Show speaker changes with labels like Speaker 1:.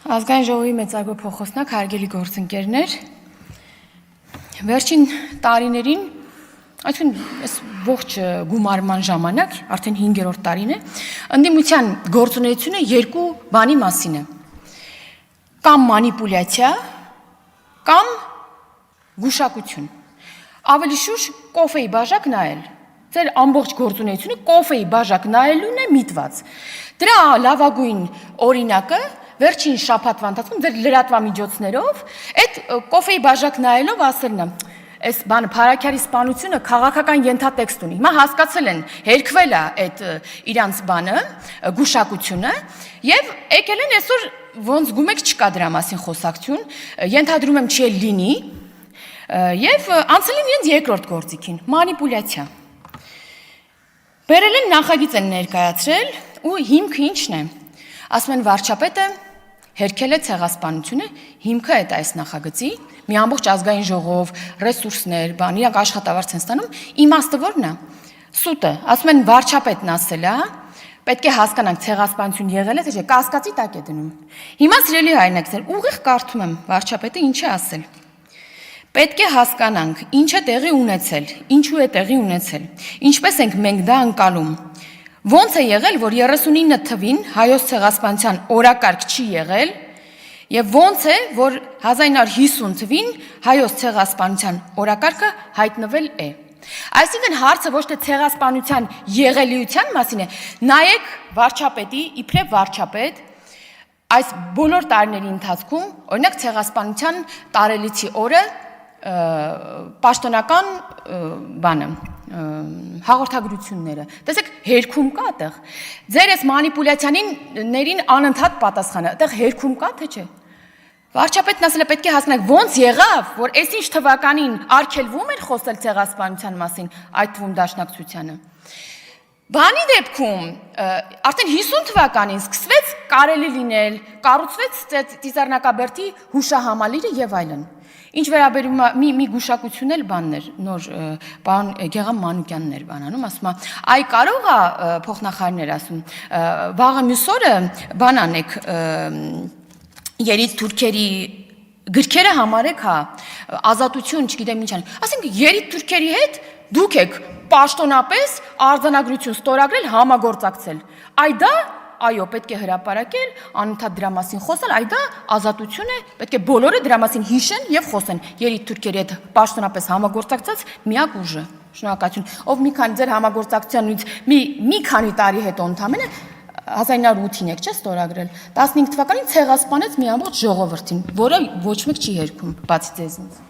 Speaker 1: Ազգային ժողովի մեծարգո փոխոսնակ հարգելի գործընկերներ, վերջին տարիներին, այսինքն այս ողջ գումարման ժամանակ, արդեն 5-րդ տարին է, ընդդիմության գործունեությունը երկու բանի մասին է. կամ մանիպուլյացիա, կամ գուշակություն։ Ավելի շուտ կոֆեի բաժակ նայել։ Ձեր ամբողջ գործունեությունը կոֆեի բաժակ նայելուն է միտված։ Դրա լավագույն օրինակը վերջին շաբաթվա ընթացքում ձեր լրատվամիջոցներով այդ կոֆեի բաժակ նայելով ասելն է, այս բանը Փարաքյարի սպանությունը քաղաքական ենթատեքստ ունի։ Հիմա հասկացել են, հերքվել է այդ իրանց բանը, գուշակությունը, եւ եկել են այսօր ոնց գումեք չկա դրա մասին խոսակցություն, ենթադրում եմ չի լինի, եւ անցել են իրենց երկրորդ գործիքին, մանիպուլյացիա։ Բերել են նախագիծ են ներկայացրել ու հիմքը ինչն է։ Ասում են վարչապետը հերքել է ցեղասպանությունը, հիմքը է այս նախագծի, մի ամբողջ ազգային ժողով, ռեսուրսներ, բան, իրանք աշխատավարձ են ստանում, իմաստը որն է։ Սուտը, ասում են վարչապետն ասել է, պետք է հասկանանք ցեղասպանություն եղել է, թե չէ, կասկածի տակ է դնում։ Հիմա սիրելի հայրենակցներ, ուղիղ կարդում եմ վարչապետը ինչ է ասել։ Պետք է հասկանանք, ինչ է տեղի ունեցել, ինչու է տեղի ունեցել, ինչպես ենք մենք դա անցալում։ Ոնց է եղել, որ 39 թվին հայոց ցեղասպանության օրակարգ չի եղել, եւ ոնց է, որ 1950 թվին հայոց ցեղասպանության օրակարգը հայտնվել է։ Այսինքն հարցը ոչ թե ցեղասպանության եղելիության մասին է, նայեք վարչապետի, իբրև վարչապետ, այս բոլոր տարիների ընթացքում, օրինակ ցեղասպանության տարելիցի օրը պաշտոնական բանը հաղորդագրությունները։ Տեսեք, հերքում կա այդտեղ։ Ձեր այս մանիպուլյացիաներին անընդհատ պատասխանը, այդտեղ հերքում կա, թե չէ։ Վարչապետն ասել է պետք է հասկանանք ոնց եղավ, որ այսինչ թվականին արգելվում էր խոսել ցեղասպանության մասին, այդ թվում դաշնակցությանը։ Բանի դեպքում արդեն 50 թվականին սկսվեց կարելի լինել, կառուցվեց Ծիծեռնակաբերդի հուշահամալիրը եւ այլն։ Ինչ վերաբերում է մի գուշակություն էլ բաններ, նոր պարոն Գեգամ Մանուկյանն էր բանանում, ասում է, այ կարող է փոխնախարարներ ասում, վաղը մյուս օրը բան անեք, երից թուրքերի գրքերը համարեք, հա, ազատություն, չգիտեմ ինչ անեք, ասենք երից թուրքերի հետ դուք եք պաշտոնապես արձանագրություն ստորագրել, համագործակցել, այ դա այո, պետք է հրապարակել, անընդհատ դրա մասին խոսել, այ դա ազատություն է, պետք է բոլորը դրա մասին հիշեն եւ խոսեն։ Երից թուրքերի հետ պաշտոնապես համագործակցած միակ ուժը։ Շնորհակալություն։ Ով մի քանի ձեր համագործակցությունից մի քանի տարի հետո ընդամենը 1908-ին եք չէ ստորագրել։ 15 թվականին ցեղասպանեց մի ամբողջ ժողովրդին, որը ոչ մեկ չի հերքում, բացի ձեզնից։